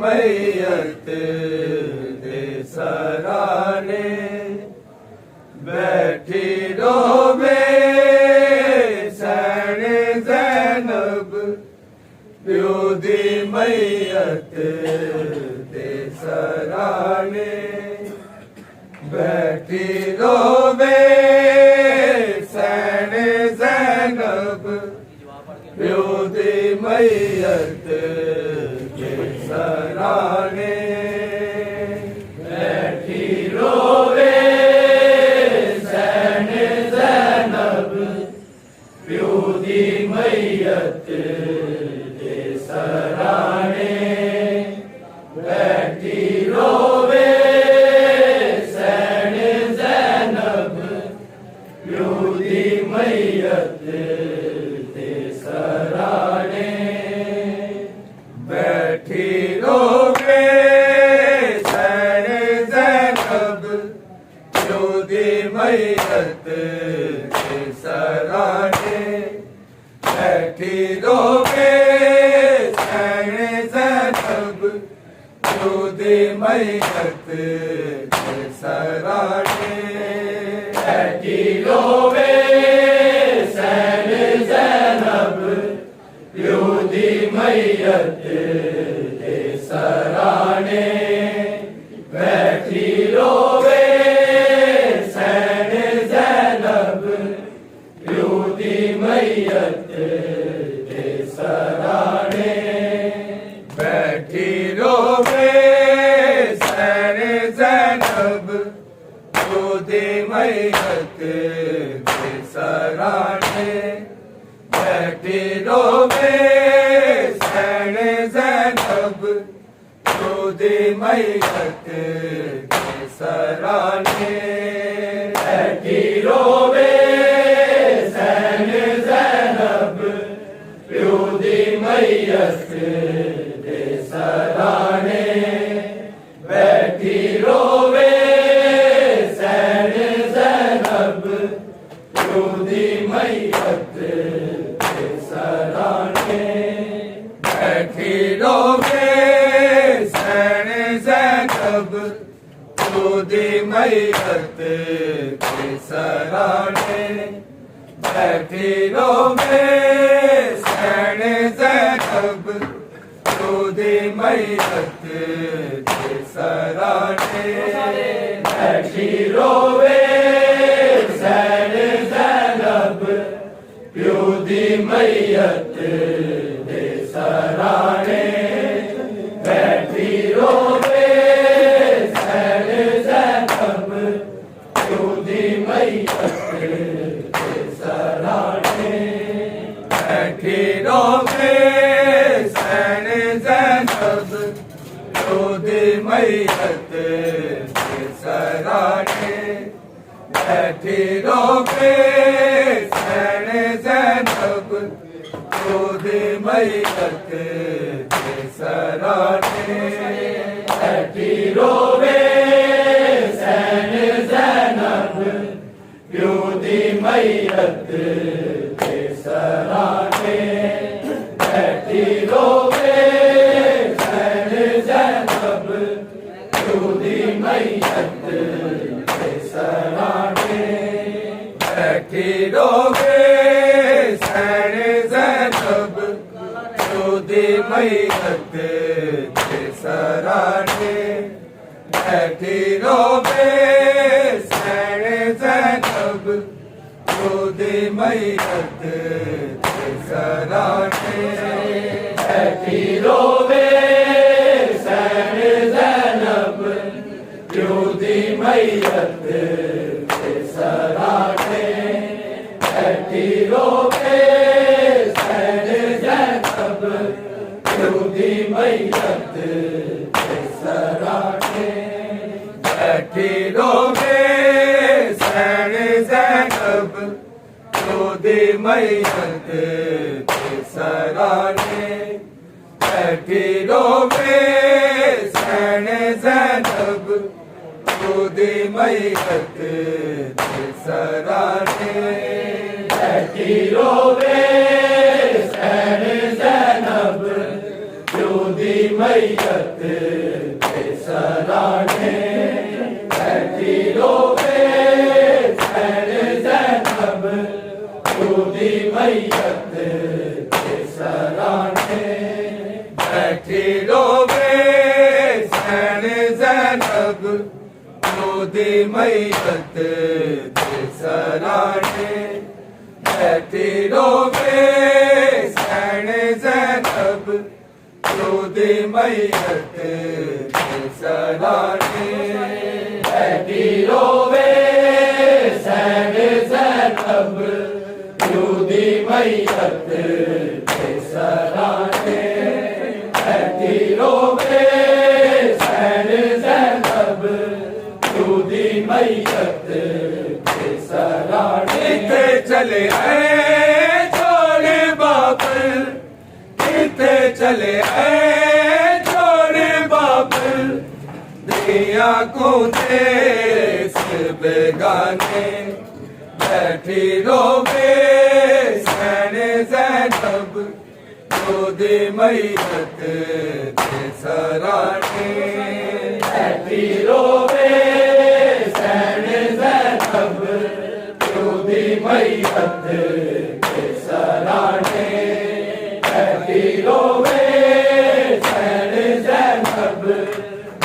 मैयत दे सराने बैठी रोवे सैन ज़ैनब प्योदी मैयत दे सराने बैठी रोवे सैन ज़ैनब प्योदी मैयत सराने बैठी रोवे सैन ज़ैनब प्योदी मैयत दे सराने बैठी रोवे सैन ज़ैनब प्योदी मैयत दे सराने बैठी रोवे सैन ज़ैनब प्योदी मैयत दे सराने बैठी रोवे सैन ज़ैनब प्योदी मैयत दे सराने बैठी रोवे सैन ज़ैनब प्योदी मैयत दे सराने बैठी रोवे सैन ज़ैनब प्योदी मैयत दे सराने बैठी रोवे सैन ज़ैनब प्योदी मैयत दे सराने बैठी रोवे सैन ज़ैनब प्योदी मैयत दे सराने बैठी रोवे सैन ज़ैनब प्योदी मैयत दे सराने बैठी रोवे सैन ज़ैनब प्योदी मैयत दे सराने बैठी रोवे सैन ज़ैनब प्योदी मैयत दे सराने बैठी रोवे सैन ज़ैनब प्योदी मैयत दे सराने बैठी रोवे सैन ज़ैनब प्योदी मैयत दे सराने बैठी रोवे सैन ज़ैनब प्योदी मैयत दे सराने बैठी रोवे सैन ज़ैनब प्योदी मैयत दे सराने बैठी रोवे सैन ज़ैनब प्योदी मैयत दे सराने बैठी रोवे सैन ज़ैनब प्योदी मैयत दे सराने बैठी रोवे सैन ज़ैनब प्योदी मैयत दे सराने बैठी रोवे सैन ज़ैनब योधी मैयत के सराने बैठी रोवे सैन ज़ैनब योधी मैयत के सराने बैठी रोवे सैन ज़ैनब योधी मैयत के सराने बैठी रोवे सैन ज़ैनब योधी मैयत के सराने बैठी रोवे सैन ज़ैनब योधी मैयत के सराने बैठी रोवे सैन ज़ैनब योधी मैयत के सराने बैठी रोवे सैन ज़ैनब योधी मैयत के सराने बैठी रोवे सैन ज़ैनब योधी मैयत के सराने बैठी रोवे सैन ज़ैनब योधी मैयत के सराने बैठी रोवे सैन ज़ैनब योधी मैयत के सराने बैठी रोवे सैन ज़ैनब योधी मैयत के सराने बैठी रोवे सैन ज़ैनब योधी मैयत के सराने चले आए छोड़े बाबल किथे चले आए छोड़े बाबल दिया को देश बेगाने बैठी रोवे सैन ज़ैनब योधी मैयत के सराने बैठी रोवे सैन ज़ैनब योधी मैयत के सराने बैठी रोवे सैन ज़ैनब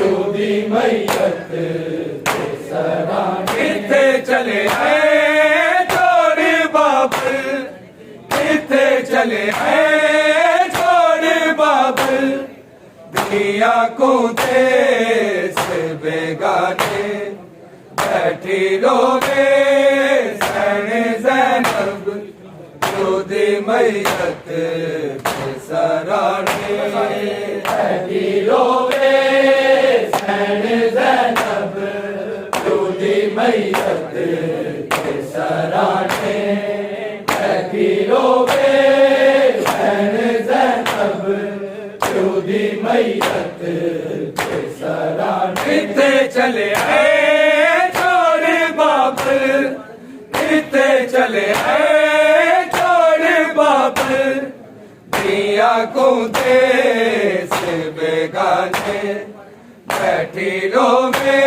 योधी मैयत के सराने किथे चले आए छोड़े बाबल किथे चले आए छोड़े बाबल दुनिया को देश बेगाने बैठी रोवे सैन ज़ैनब योधी मैयत के सराने बैठी रोवे सैन ज़ैनब योधी मैयत के सराने बैठी रोवे सैन ज़ैनब योधी मैयत के सराने किथे चले आए छोड़े बाबल किथे चले आए छोड़े बाबल दिया को देश बेगाने बैठी रोवे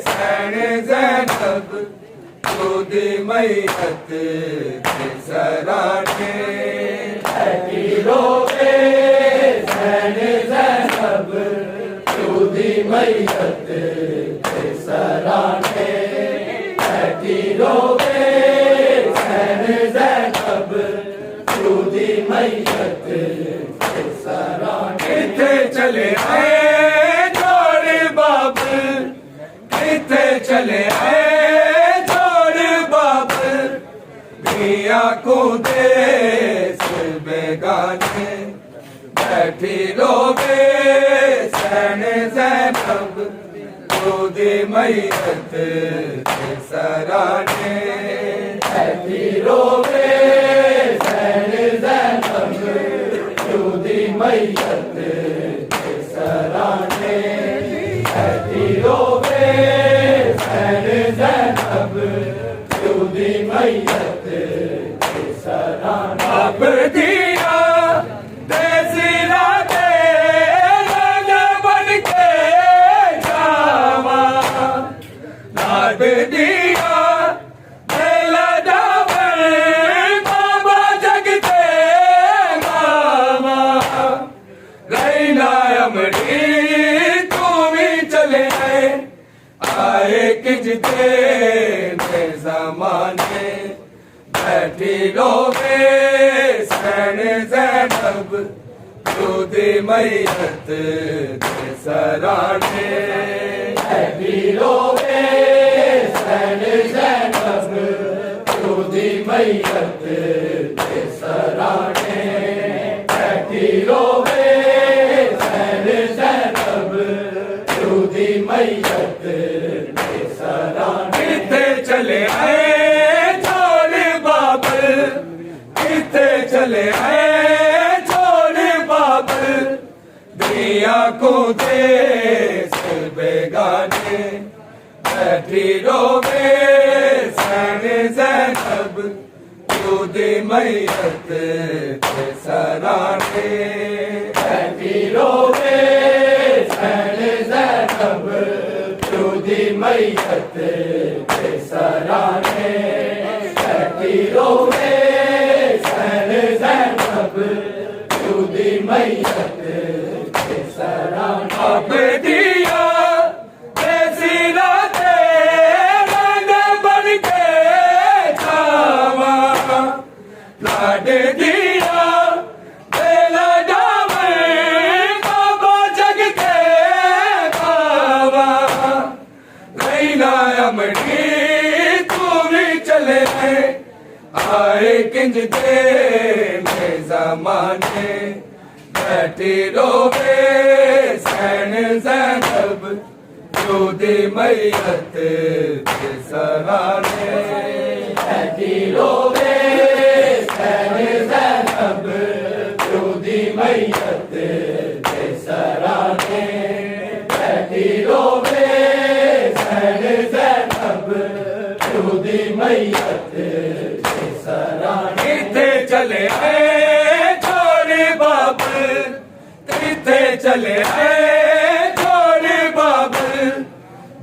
सैन ज़ैनब योधी मैयत के सराने बैठी रोवे सैन ज़ैनब योधी मैयत के सराने बैठी रोवे सैन ज़ैनब योधी मैयत के सराने किथे चले आए छोड़े बाबल किथे चले आए छोड़े बाबल दिया को देश बेगाने बैठी रोवे सैन ज़ैनब योधी मैयत के सराने बैठी रोवे सैन ज़ैनब योधी मैयत के सराने बैठी रोवे सैन ज़ैनब योधी मैयत के सराने अब दिया देसी राधे राजा बन के जावा लाभ दिया बैठी रोवे सैन ज़ैनब दूधी मैयत के सराने बैठी रोवे सैन ज़ैनब दूधी मैयत के सराने बैठी रोवे सैन ज़ैनब दूधी मैयत के सराने किथे चले आए छोड़ बाबल किथे चले आए छोड़ बाबल दिया को देश बेगाने बैठी रोवे सैन ज़ैनब दूधी मैयत के सराने बैठी रोवे सैन ज़ैनब दूधी मैयत के सराने बैठी रोवे सैन ज़ैनब दूधी मैयत के सराने अब दिया ऐसी रातें रंग बन के छावा लाड दिया बेला डावे बाबा जग के बाबा रैना अमड़ी तू भी चले आए किंज दे में ज़माने बैठी रोवे सैन ज़ैनब दूधी मैयत के सराने बैठी रोवे सैन ज़ैनब दूधी मैयत के सराने बैठी रोवे सैन ज़ैनब दूधी मैयत के सराने किथे चले आए छोड़ बाबल किथे चले आए छोड़ बाबल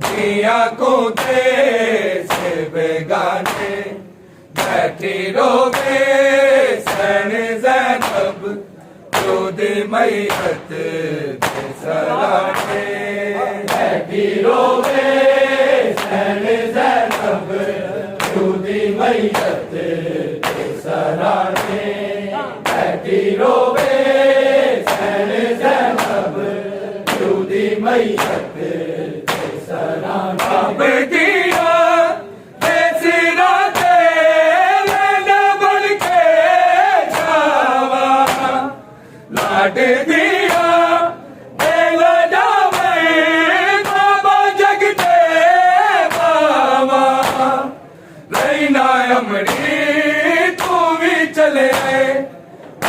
दिया को देश बेगाने बैठी रोवे सैन ज़ैनब दूधी मैयत के सराने बैठी रोवे सैन ज़ैनब दूधी मैयत के सराने बैठी रोवे सैन ज़ैनब दूधी मैयत के सराने अब दिया ऐसी रातें रंग बन के छावा लाड दिया बेला डावे बाबा जग के बाबा रैना अमड़ी तू भी चले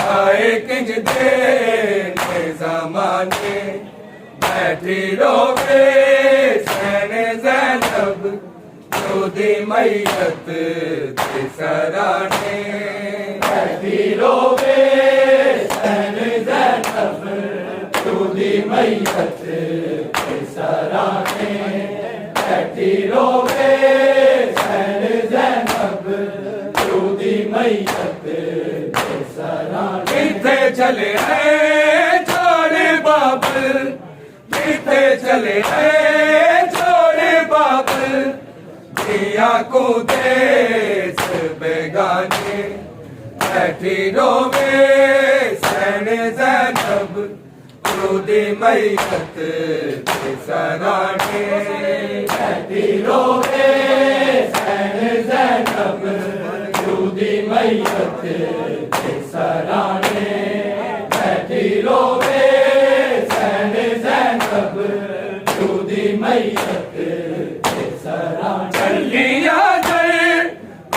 आए किंज दे ज़माने बैठी रोवे सैन ज़ैनब दूधी मैयत के सराने बैठी रोवे सैन ज़ैनब दूधी मैयत के सराने बैठी रोवे सैन ज़ैनब दूधी मैयत के सराने किथे चले आए छोड़ बाबल किथे चले आए छोड़ बाबल दिया को देश बेगाने बैठी रोवे सैन ज़ैनब दूधी मैयत के सराने बैठी रोवे सैन ज़ैनब दूधी मैयत के सराने बैठी रोवे सैन ज़ैनब दूधी मैयत के सराने चलिया जय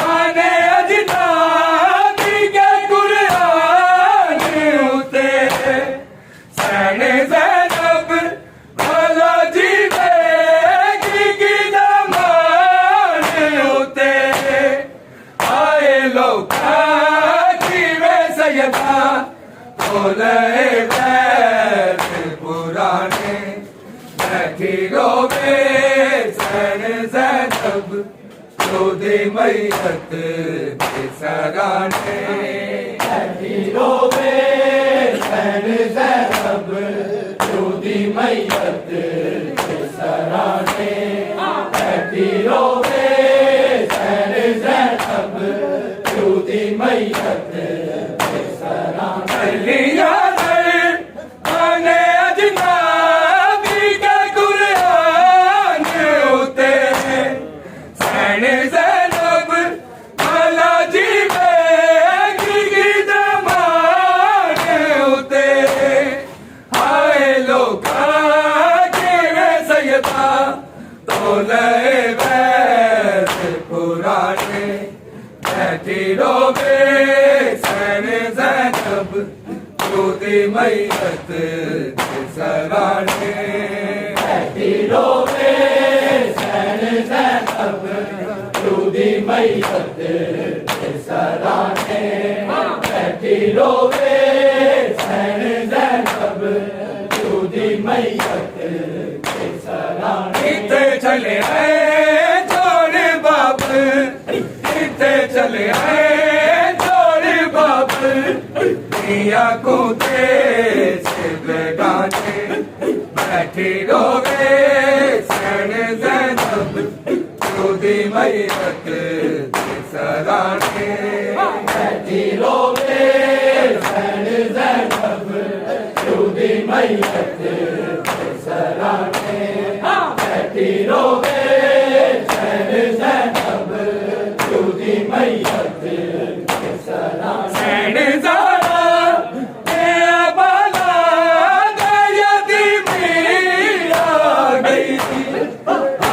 आने अजदाद के कुरान उते सैन ज़ैनब भला जीवेगी की ज़मान उते आए लोका जीवे सैयदा बोले बैत पुराने बैठी रोवे सैन ज़ैनब दूधी मैयत के सराने बैठी रोवे सैन ज़ैनब दूधी मैयत के सराने बैठी रोवे सैन ज़ैनब दूधी के बैठी रोवे सैन ज़ैनब रोदी मैयत के सराने बैठी रोवे सैन ज़ैनब रोदी मैयत के सराने बैठी रोवे सैन ज़ैनब रोदी मैयत के सराने इतने चले आए छोड़े बाप इतने चले आए छोड़े बाप मिया को दे से बेगाने बैठी रोवे सैन ज़ैनब रोदी मैयत के सराने बैठी रोवे सैन ज़ैनब रोदी मैयत के सराने बैठी रोवे सैन ज़ैनब रोदी मैयत के सराने सैन ज़ारा तेरा बाला गयदी मीरा गई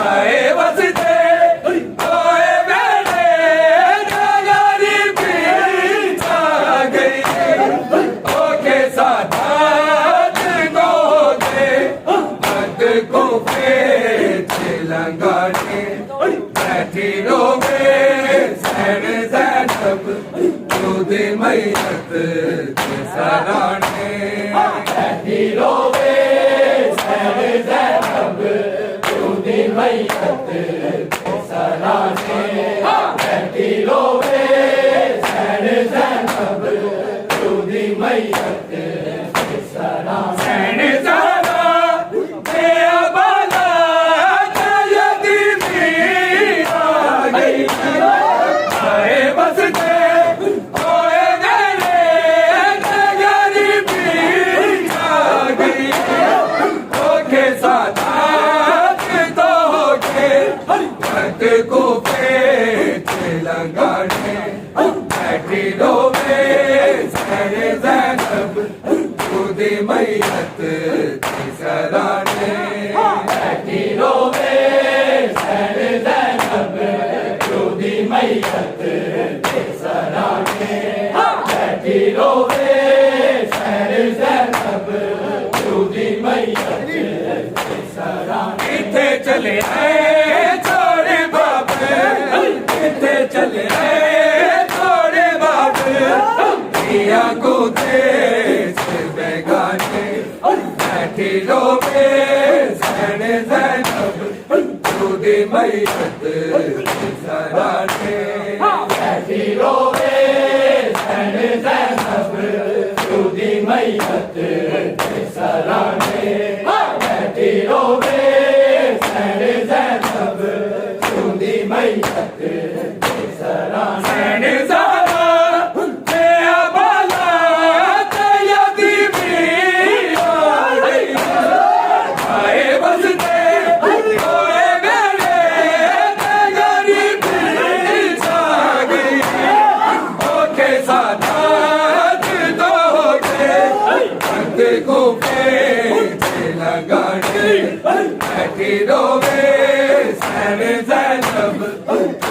आए बसते ओए बेड़े नगरी बीचा गई ओके साथ को दे मत को पेच लंगाने बैठी रोवे सैन ज़ैनब रोदी मैयत के सराने बैठी रोवे सैन ज़ैनब रोदी मैयत के सराने बैठी रोवे सैन ज़ैनब रोदी मैयत के सराने सैन ज़ारा तेरा बाला गयदी मीरा गई आए बसते ओए बेड़े नगरी बीचा गई ओके साथ तो होके मत को पेच लगाने बैठी रोवे सैन ज़ैनब रोदी मैयत के सराने बैठी रोवे सैन ज़ैनब रोदी मैयत के सराने बैठी रोवे सैन ज़ैनब रोदी मैयत के सराने इतने चले आए छोड़े बाप इतने चले आए छोड़े बाप मिया को देश बेगाने बैठी रोवे सैन ज़ैनब रोदी मैयत के सराने बैठी रोवे सैन ज़ैनब रोदी मैयत के सराने बैठी रोवे सैन ज़ैनब रोदी मैयत के सराने सैन ज़ारा तेरा बाला गयदी मीरा गई आए बसते ओए बेड़े नगरी बीचा गई ओके साथ तो होके मत को पेच लगाने बैठी रोवे सैन ज़ैनब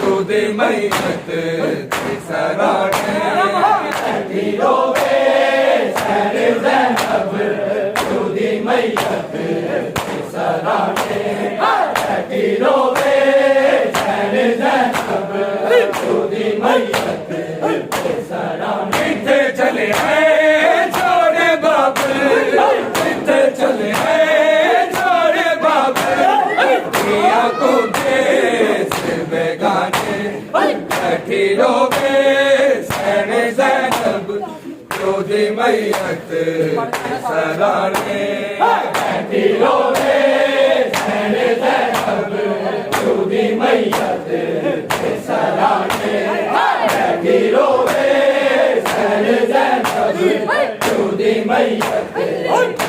रोदी मैयत के सराने बैठी रोवे सैन ज़ैनब रोदी मैयत के सराने बैठी रोवे सैन ज़ैनब रोदी मैयत के सराने इतने चले आए छोड़े बाप इतने चले आए छोड़े बाप मिया को देश बेगाने बैठी रोवे सैन ज़ैनब रोदी मैयत के सराने बैठी रोवे सैन ज़ैनब रोदी मैयत के सराने बैठी रोवे सैन ज़ैनब रोदी मैयत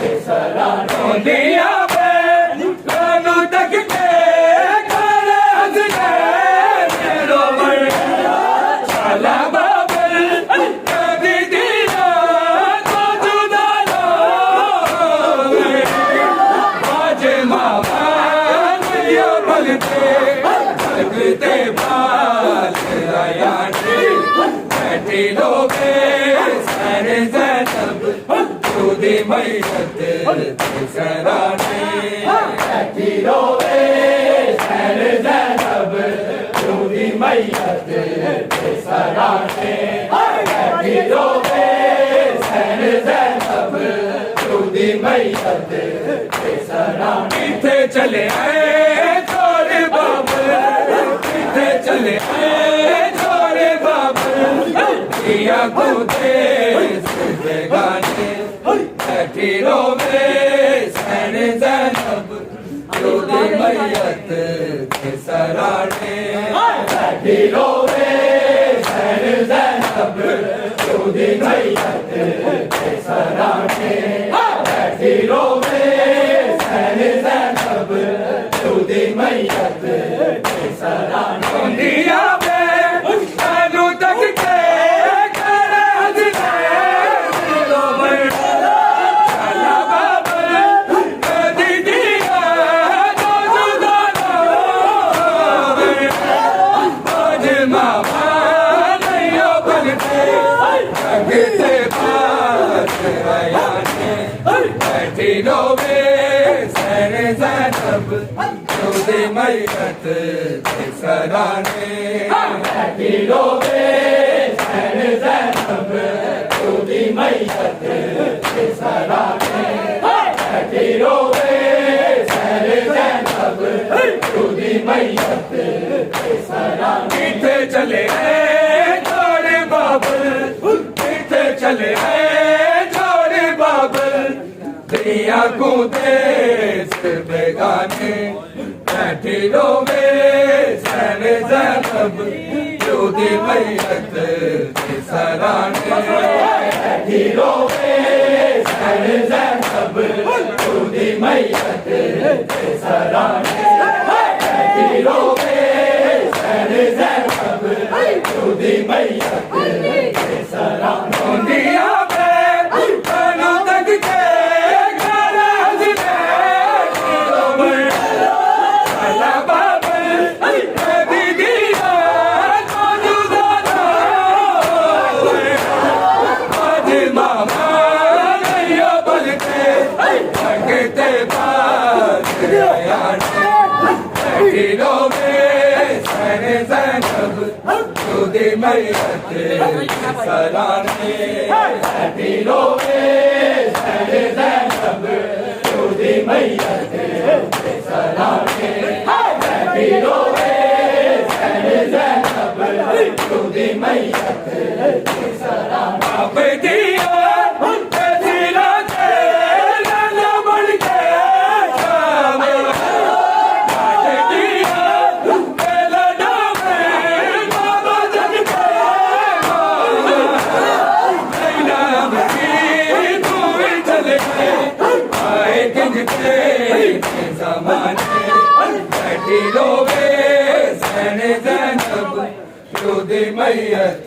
के सराने दिया कानू तक के घर हंस गए रोमन शाला बाबल कभी दिया तो जुदा लो आज मामा यो भगते भगते बाल आयाने बैठी लोगे सैन ज़ैनब दूधी मैयत सराने बैठी रोवे सैन ज़ैनब दूधी मैयत सराने बैठी रोवे सैन ज़ैनब दूधी मैयत सराने किथे चले आए छोरे बाबल किथे चले आए छोरे बाबल दिया को देश बेगाने बैठी रोवे सैन ज़ैनब दूधी मैयत सराने बैठी रोवे सैन ज़ैनब दूधी मैयत सराने बैठी रोवे सैन ज़ैनब दूधी मैयत सराने दुनिया में कानू तक के करे हज़ने दिलो में चला बाबल कदी दिया तो जुदा ना होवे आज मामा नहीं हो बनते लगते पास आयाने बैठी रोवे सैन ज़ैनब दूधी मैयत सराने बैठी रोवे सैन ज़ैनब दूधी मैयत सराने बैठी रोवे सैन ज़ैनब दूधी मैयत सराने किथे चले आए छोरे बाबल किथे चले आए छोरे बाबल दिया को देश बेगाने बैठी रोवे सैन ज़ैनब दूधी मैयत सराने बैठी रोवे सैन ज़ैनब दूधी मैयत सराने बैठी रोवे सैन ज़ैनब दूधी मैयत सराने दुनिया में कानू तक के करे हज़ने दिलो में चला बाबल कदी दिया तो जुदा ना होवे आज मामा नहीं हो बनते लगते पास आयाने बैठी रोवे सैन ज़ैनब दूधी मैयत सराने बैठी रोवे सैन ज़ैनब दूधी मैयत सराने बैठी रोवे सैन ज़ैनब दूधी मैयत सराने अब दिया तेरा लाला बन के शाम आज दिया तेरा नाम बाबा जग के नाम की तू चल के आए किंग के ज़माने बैठी रोवे सैन ज़ैनब दूधी मैयत